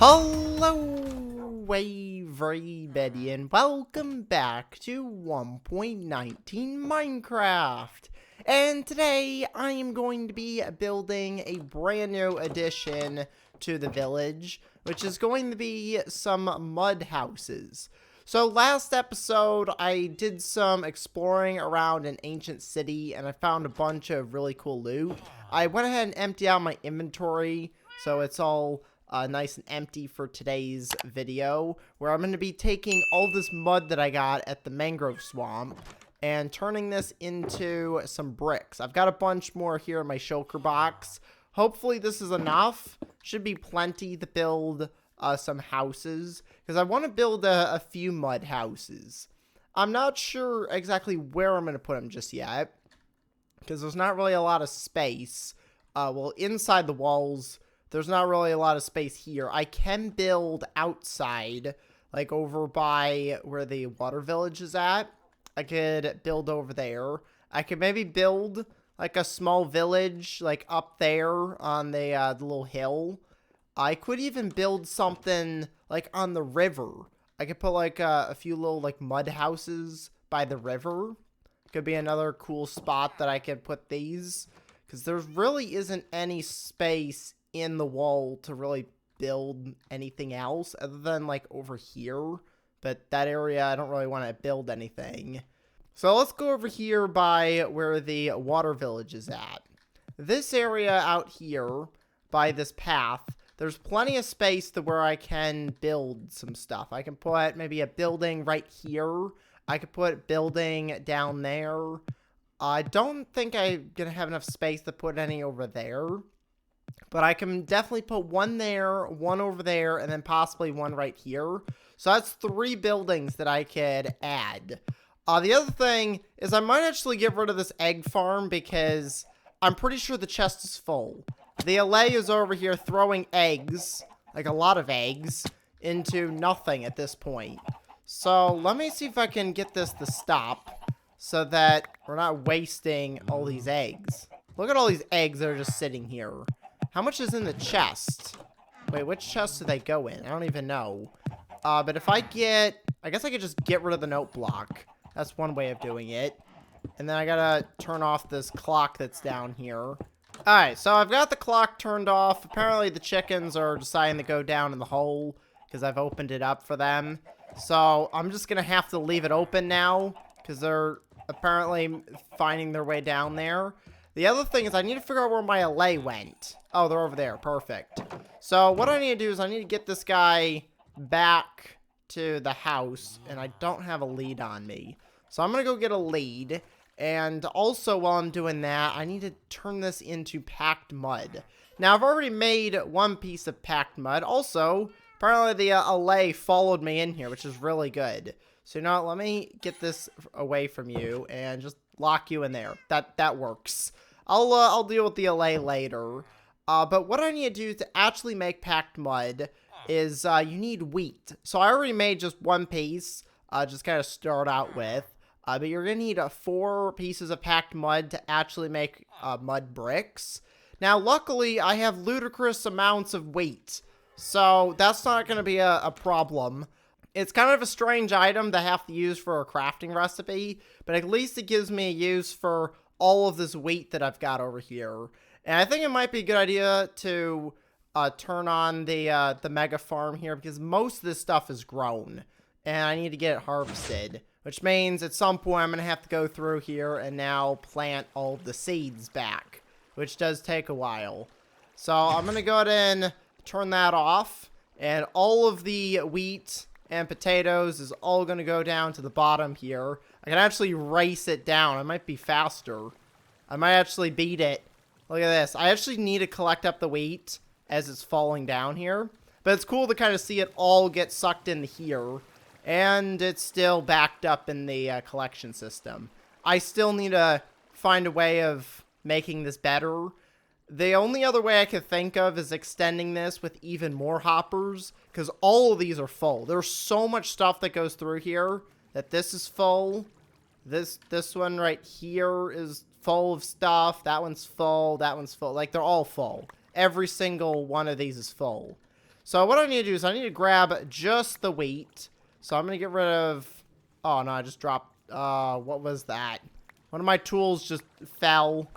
Hello, everybody, and welcome back to 1.19 Minecraft. And today, I am going to be building a brand new addition to the village, which is going to be some mud houses. So last episode, I did some exploring around an ancient city, and I found a bunch of really cool loot. I went ahead and emptied out my inventory, so it's all nice and empty for today's video, where I'm going to be taking all this mud that I got at the mangrove swamp and turning this into some bricks. I've got a bunch more here in my shulker box. Hopefully this is enough. Should be plenty to build some houses, because I want to build a few mud houses. I'm not sure exactly where I'm going to put them just yet, because there's not really a lot of space. Well, inside the walls, there's not really a lot of space here. I can build outside, like over by where the water village is at. I could build over there. I could maybe build like a small village, like up there on the little hill. I could even build something like on the river. I could put like a few little like mud houses by the river. Could be another cool spot that I could put these, because there really isn't any space in the wall to really build anything else other than like over here. But that area, I don't really want to build anything. So let's go over here by where the water village is at. This area out here by this path, there's plenty of space to where I can build some stuff. I can put maybe a building right here. I could put building down there. I don't think I'm going to have enough space to put any over there. But I can definitely put one there, one over there, and then possibly one right here. So that's 3 buildings that I could add. The other thing is I might actually get rid of this egg farm, because I'm pretty sure the chest is full. The LA is over here throwing eggs, like a lot of eggs, into nothing at this point. So let me see if I can get this to stop so that we're not wasting all these eggs. Look at all these eggs that are just sitting here. How much is in the chest? Wait, which chest do they go in? I don't even know. But if I guess I could just get rid of the note block. That's one way of doing it. And then I gotta turn off this clock that's down here. Alright, so I've got the clock turned off. Apparently the chickens are deciding to go down in the hole, because I've opened it up for them. So I'm just gonna have to leave it open now, because they're apparently finding their way down there. The other thing is I need to figure out where my LA went. Oh, they're over there. Perfect. So what I need to do is I need to get this guy back to the house, and I don't have a lead on me. So I'm going to go get a lead, and also while I'm doing that, I need to turn this into packed mud. Now, I've already made one piece of packed mud. Also, apparently the LA followed me in here, which is really good. So now let me get this away from you and just lock you in there. That works. I'll deal with the LA later. But what I need to do to actually make packed mud is you need wheat. So I already made just one piece, just kind of start out with. But you're going to need 4 pieces of packed mud to actually make mud bricks. Now, luckily, I have ludicrous amounts of wheat, so that's not going to be a problem. It's kind of a strange item to have to use for a crafting recipe, but at least it gives me a use for all of this wheat that I've got over here. And I think it might be a good idea to turn on the mega farm here, because most of this stuff is grown, and I need to get it harvested, which means at some point I'm going to have to go through here and now plant all of the seeds back, which does take a while. So I'm going to go ahead and turn that off, and all of the wheat and potatoes is all going to go down to the bottom here. I can actually race it down. I might be faster. I might actually beat it. Look at this. I actually need to collect up the wheat as it's falling down here. But it's cool to kind of see it all get sucked into here. And it's still backed up in the collection system. I still need to find a way of making this better. The only other way I could think of is extending this with even more hoppers, because all of these are full. There's so much stuff that goes through here that this is full. This one right here is full of stuff. That one's full. That one's full. Like, they're all full. Every single one of these is full. So what I need to do is I need to grab just the wheat. So I'm going to get rid of... Oh, no, I just dropped... what was that? One of my tools just fell.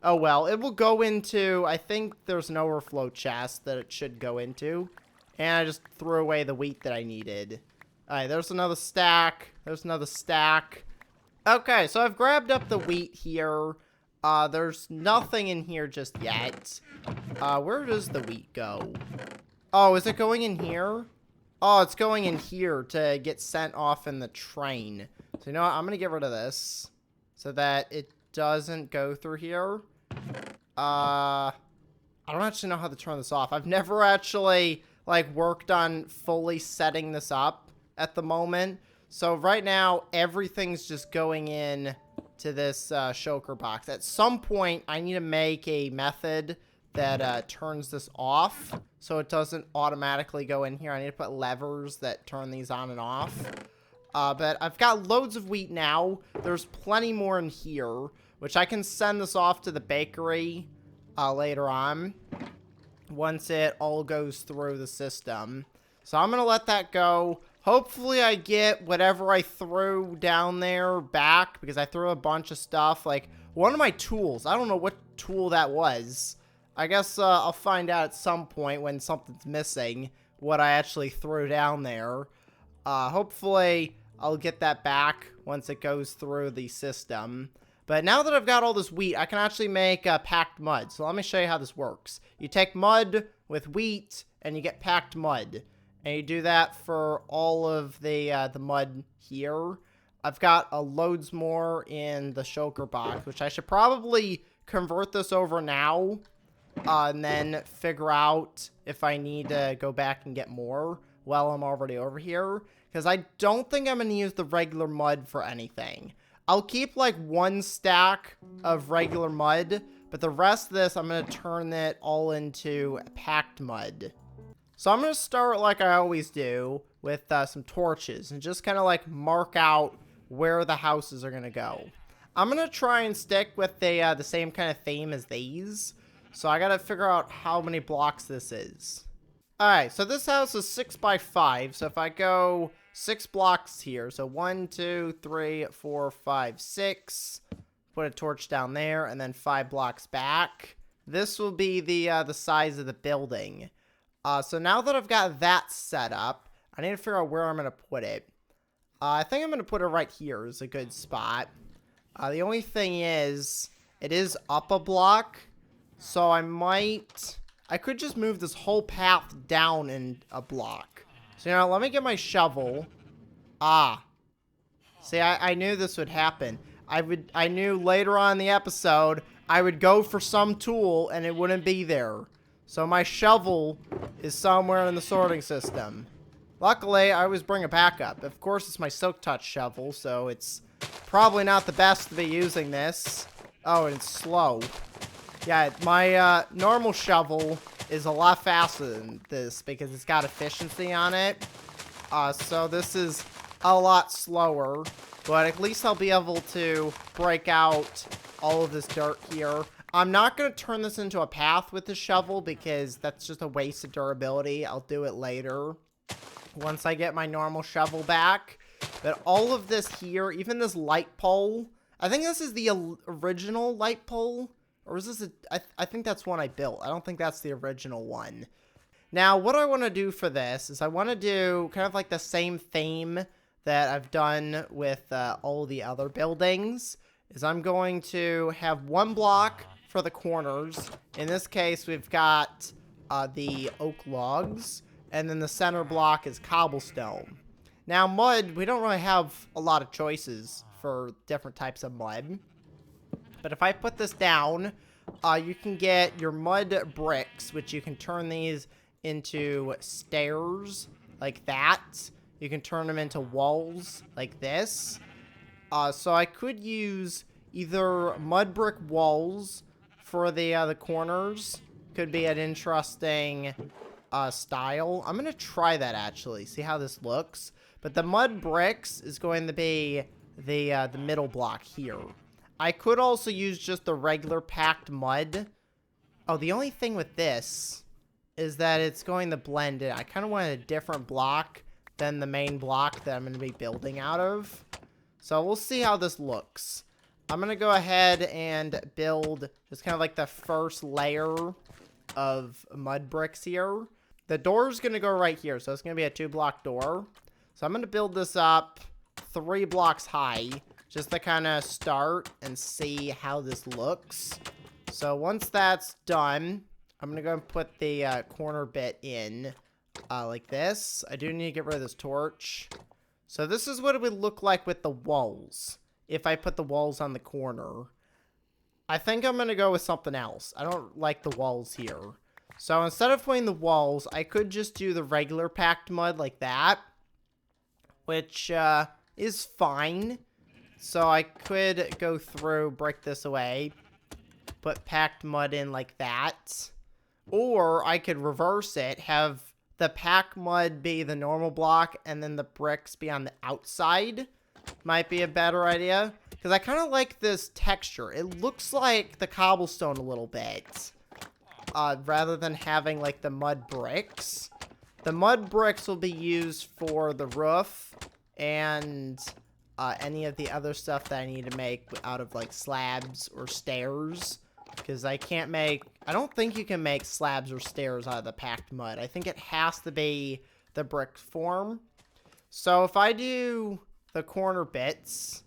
Oh, well. It will go into... I think there's an overflow chest that it should go into. And I just threw away the wheat that I needed. Alright, there's another stack. There's another stack. Okay, so I've grabbed up the wheat here. There's nothing in here just yet. Where does the wheat go? Oh, is it going in here? Oh, it's going in here to get sent off in the train. So, you know what? I'm going to get rid of this so that it doesn't go through here. I don't actually know how to turn this off. I've never actually, like, worked on fully setting this up at the moment. So, right now, everything's just going in to this shulker box. At some point, I need to make a method that turns this off so it doesn't automatically go in here. I need to put levers that turn these on and off. But I've got loads of wheat now. There's plenty more in here, which I can send this off to the bakery later on once it all goes through the system. So I'm going to let that go. Hopefully I get whatever I threw down there back, because I threw a bunch of stuff. Like, one of my tools. I don't know what tool that was. I guess I'll find out at some point when something's missing what I actually threw down there. Hopefully I'll get that back once it goes through the system. But now that I've got all this wheat, I can actually make packed mud. So let me show you how this works. You take mud with wheat and you get packed mud. And you do that for all of the mud here. I've got loads more in the shulker box, which I should probably convert this over now. And then figure out if I need to go back and get more while I'm already over here. Because I don't think I'm going to use the regular mud for anything. I'll keep like one stack of regular mud. But the rest of this, I'm going to turn it all into packed mud. So I'm going to start like I always do with some torches. And just kind of like mark out where the houses are going to go. I'm going to try and stick with the same kind of theme as these. So I gotta figure out how many blocks this is. Alright, so this house is 6 by 5. So if I go 6 blocks here, so 1, 2, 3, 4, 5, 6. Put a torch down there, and then 5 blocks back. This will be the size of the building. So now that I've got that set up, I need to figure out where I'm gonna put it. I think I'm gonna put it right here is a good spot. The only thing is, it is up a block. So I could just move this whole path down in a block. So, you know, let me get my shovel. See, I knew this would happen. I knew later on in the episode, I would go for some tool and it wouldn't be there. So my shovel is somewhere in the sorting system. Luckily, I always bring a backup. Of course, it's my Silk Touch shovel, so it's probably not the best to be using this. Oh, and it's slow. Yeah, my normal shovel is a lot faster than this because it's got efficiency on it. So this is a lot slower, but at least I'll be able to break out all of this dirt here. I'm not going to turn this into a path with the shovel because that's just a waste of durability. I'll do it later once I get my normal shovel back. But all of this here, even this light pole, I think this is the original light pole. Or is this I think that's one I built. I don't think that's the original one. Now, what I want to do for this is I want to do kind of like the same theme that I've done with all the other buildings. Is I'm going to have one block for the corners. In this case, we've got the oak logs. And then the center block is cobblestone. Now, mud, we don't really have a lot of choices for different types of mud. But if I put this down, you can get your mud bricks, which you can turn these into stairs like that. You can turn them into walls like this. So I could use either mud brick walls for the corners. Could be an interesting style. I'm going to try that actually, see how this looks. But the mud bricks is going to be the middle block here. I could also use just the regular packed mud. Oh, the only thing with this is that it's going to blend in. I kind of want a different block than the main block that I'm going to be building out of. So we'll see how this looks. I'm going to go ahead and build just kind of like the first layer of mud bricks here. The door is going to go right here, so it's going to be a 2-block door. So I'm going to build this up 3 blocks high, just to kind of start and see how this looks. So once that's done, I'm going to go and put the corner bit in like this. I do need to get rid of this torch. So this is what it would look like with the walls if I put the walls on the corner. I think I'm going to go with something else. I don't like the walls here. So instead of putting the walls, I could just do the regular packed mud like that, which is fine. So I could go through, break this away, put packed mud in like that. Or I could reverse it, have the packed mud be the normal block and then the bricks be on the outside. Might be a better idea. Because I kind of like this texture. It looks like the cobblestone a little bit. Rather than having like the mud bricks. The mud bricks will be used for the roof and any of the other stuff that I need to make out of like slabs or stairs. Because I don't think you can make slabs or stairs out of the packed mud. I think it has to be the brick form. So if I do the corner bits,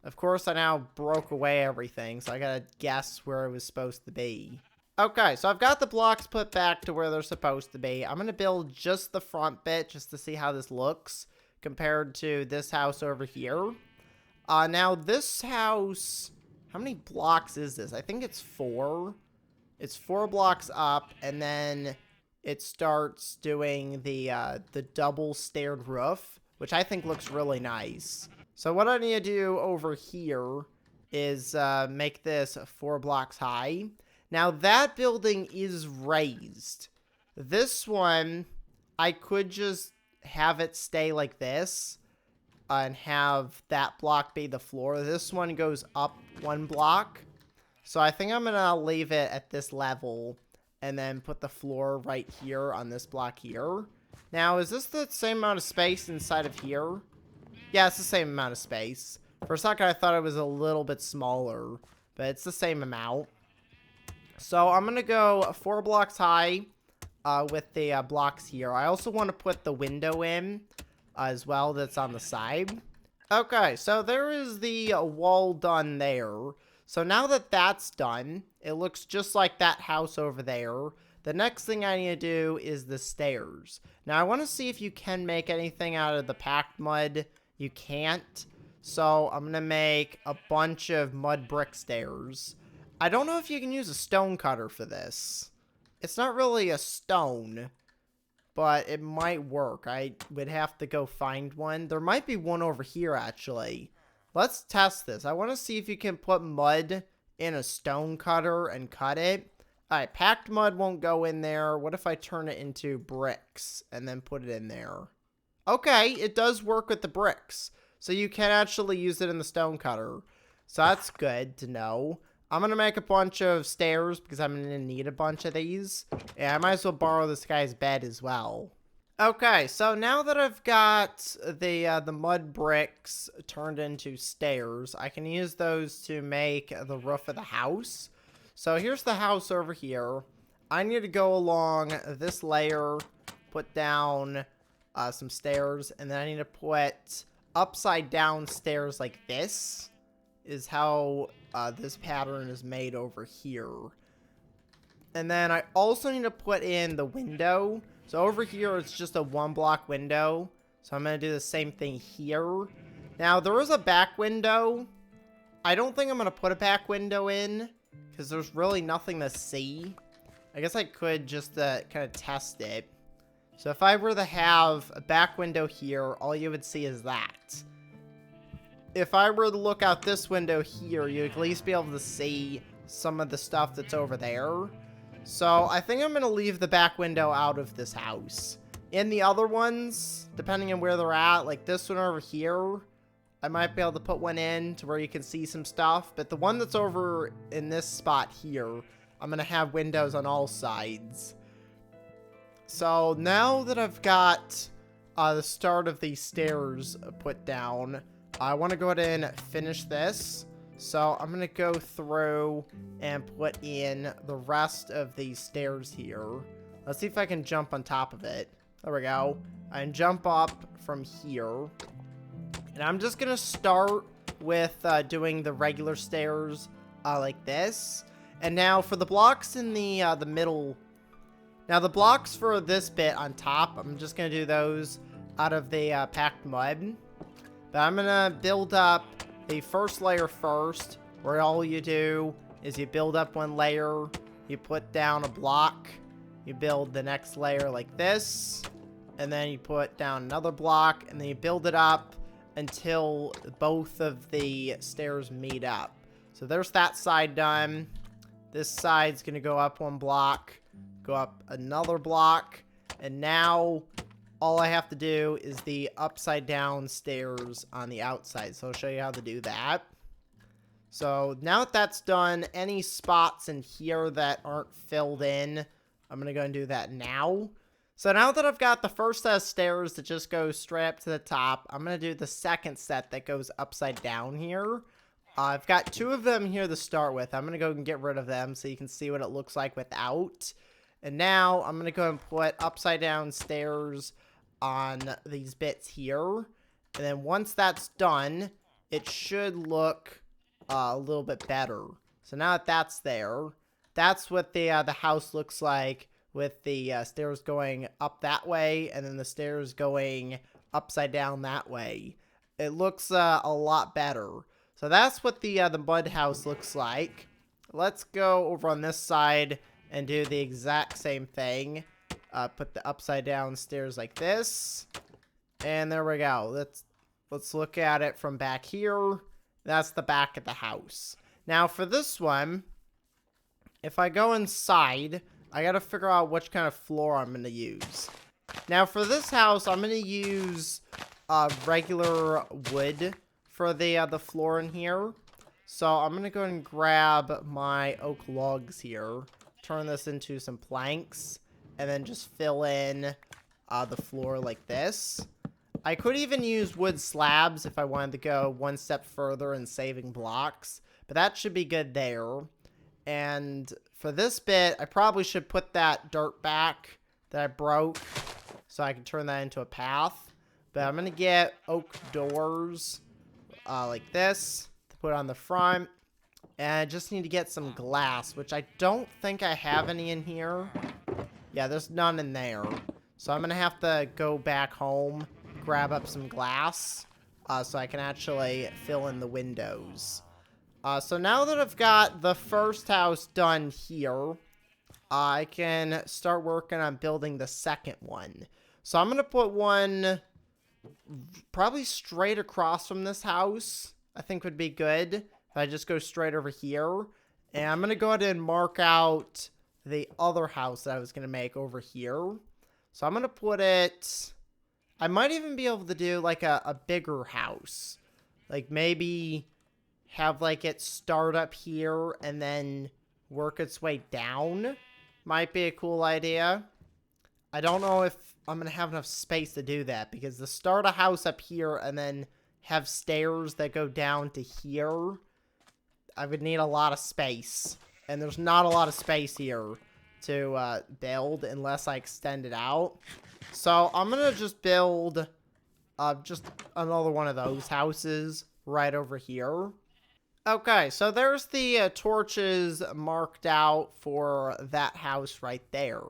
of course I now broke away everything. So I gotta guess where it was supposed to be. Okay, so I've got the blocks put back to where they're supposed to be. I'm gonna build just the front bit just to see how this looks compared to this house over here. Now this house, how many blocks is this? I think it's 4. It's 4 blocks up, and then it starts doing the double staired roof, which I think looks really nice. So what I need to do over here is make this 4 blocks high. Now that building is raised. This one, I could just have it stay like this and have that block be the floor. This one goes up 1 block. So I think I'm going to leave it at this level and then put the floor right here on this block here. Now, is this the same amount of space inside of here? Yeah, it's the same amount of space. For a second, I thought it was a little bit smaller, but it's the same amount. So I'm going to go 4 blocks high with the blocks here. I also want to put the window in as well that's on the side. Okay, so there is the wall done there. So now that that's done, it looks just like that house over there. The next thing I need to do is the stairs. Now I want to see if you can make anything out of the packed mud. You can't. So I'm going to make a bunch of mud brick stairs. I don't know if you can use a stone cutter for this. It's not really a stone, but it might work. I would have to go find one. There might be one over here, actually. Let's test this. I want to see if you can put mud in a stone cutter and cut it. Alright, packed mud won't go in there. What if I turn it into bricks and then put it in there? Okay, it does work with the bricks. So you can actually use it in the stone cutter. So that's good to know. I'm going to make a bunch of stairs because I'm going to need a bunch of these. And I might as well borrow this guy's bed as well. Okay, so now that I've got the mud bricks turned into stairs, I can use those to make the roof of the house. So here's the house over here. I need to go along this layer, put down some stairs, and then I need to put upside down stairs like this. Is how this pattern is made over here. And then I also need to put in the window. So over here, it's just a 1-block window. So I'm going to do the same thing here. Now, there is a back window. I don't think I'm going to put a back window in, because there's really nothing to see. I guess I could just kind of test it. So if I were to have a back window here, all you would see is that. If I were to look out this window here, you'd at least be able to see some of the stuff that's over there. So I think I'm going to leave the back window out of this house. In the other ones, depending on where they're at, like this one over here, I might be able to put one in to where you can see some stuff. But the one that's over in this spot here, I'm going to have windows on all sides. So now that I've got the start of these stairs put down, I want to go ahead and finish this. So I'm going to go through and put in the rest of these stairs here. Let's see if I can jump on top of it. There we go. I can jump up from here. And I'm just going to start with doing the regular stairs like this. And now for the blocks in the middle. Now the blocks for this bit on top, I'm just going to do those out of the packed mud. But I'm going to build up the first layer first, where all you do is you build up one layer, you put down a block, you build the next layer like this, and then you put down another block, and then you build it up until both of the stairs meet up. So there's that side done. This side's going to go up one block, go up another block, and now all I have to do is the upside down stairs on the outside. So I'll show you how to do that. So now that that's done, any spots in here that aren't filled in, I'm going to go and do that now. So now that I've got the first set of stairs that just go straight up to the top, I'm going to do the second set that goes upside down here. I've got two of them here to start with. I'm going to go and get rid of them so you can see what it looks like without. And now I'm going to go and put upside down stairs on these bits here. And then once that's done, it should look a little bit better. So now that that's there, that's what the house looks like, with the stairs going up that way and then the stairs going upside down that way. It looks a lot better. So that's what the mud house looks like. Let's go over on this side and do the exact same thing. Put the upside down stairs like this. And there we go. Let's look at it from back here. That's the back of the house. Now for this one, if I go inside, I gotta figure out which kind of floor I'm gonna use. Now for this house, I'm gonna use regular wood for the floor in here. So I'm gonna go and grab my oak logs here, turn this into some planks, and then just fill in the floor like this. I could even use wood slabs if I wanted to go one step further in saving blocks, but that should be good there. And for this bit, I probably should put that dirt back that I broke so I can turn that into a path. But I'm going to get oak doors like this to put on the front. And I just need to get some glass, which I don't think I have any in here. Yeah, there's none in there. So I'm going to have to go back home, grab up some glass so I can actually fill in the windows. So now that I've got the first house done here, I can start working on building the second one. So I'm going to put one probably straight across from this house. I think would be good if I just go straight over here. And I'm going to go ahead and mark out the other house that I was going to make over here. So I'm going to put it... I might even be able to do like a bigger house. Like maybe have like it start up here and then work its way down. Might be a cool idea. I don't know if I'm going to have enough space to do that, because to start a house up here and then have stairs that go down to here, I would need a lot of space. And there's not a lot of space here to build unless I extend it out. So I'm going to just build just another one of those houses right over here. Okay, so there's the torches marked out for that house right there.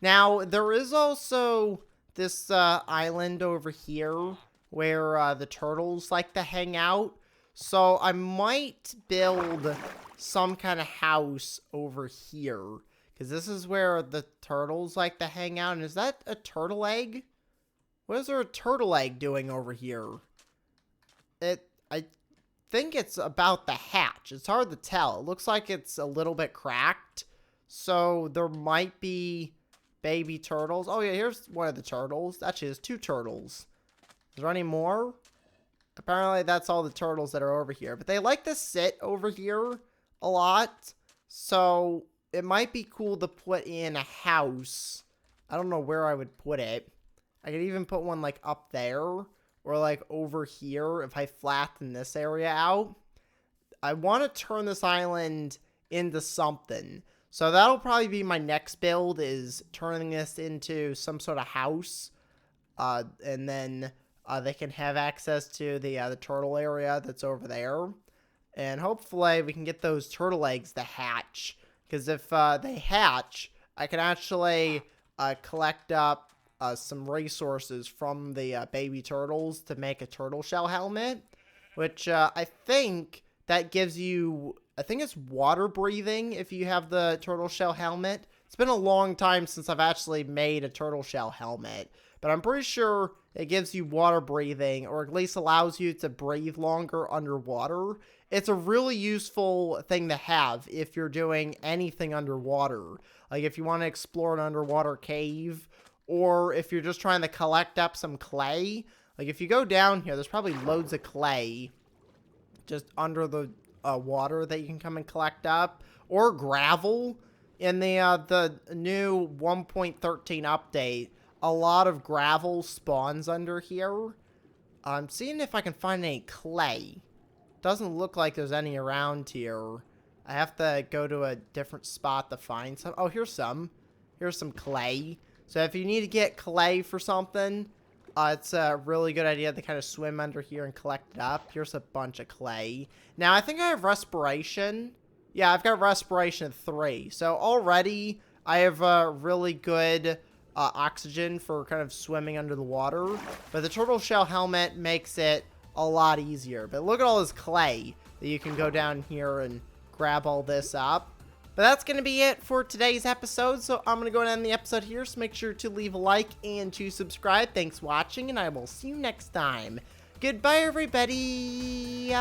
Now, there is also this island over here where the turtles like to hang out. So I might build some kind of house over here, because this is where the turtles like to hang out. And is that a turtle egg? What is there a turtle egg doing over here? I think it's about the hatch. It's hard to tell. It looks like it's a little bit cracked. So there might be baby turtles. Oh yeah, here's one of the turtles. Actually, there's two turtles. Is there any more? Apparently that's all the turtles that are over here. But they like to sit over here a lot. So it might be cool to put in a house I don't know where I would put it. I could even put one like up there or like over here if I flatten this area out. I want to turn this island into something. So that'll probably be my next build, is turning this into some sort of house. And then they can have access to the turtle area that's over there. And hopefully we can get those turtle eggs to hatch. Because if they hatch, I can actually collect up some resources from the baby turtles to make a turtle shell helmet. Which I think that gives you, I think it's water breathing if you have the turtle shell helmet. It's been a long time since I've actually made a turtle shell helmet, but I'm pretty sure it gives you water breathing, or at least allows you to breathe longer underwater. It's a really useful thing to have if you're doing anything underwater. Like if you want to explore an underwater cave, or if you're just trying to collect up some clay. Like if you go down here, there's probably loads of clay just under the water that you can come and collect up, or gravel. In the new 1.13 update, a lot of gravel spawns under here. I'm seeing if I can find any clay. Doesn't look like there's any around here. I have to go to a different spot to find some. Oh, here's some. Here's some clay. So if you need to get clay for something, it's a really good idea to kind of swim under here and collect it up. Here's a bunch of clay. Now, I think I have respiration. Yeah, I've got respiration 3. So already, I have really good oxygen for kind of swimming under the water. But the turtle shell helmet makes it a lot easier. But look at all this clay that you can go down here and grab all this up. But that's going to be it for today's episode, so I'm going to go and end the episode here, so make sure to leave a like and to subscribe. Thanks for watching, and I will see you next time. Goodbye, everybody!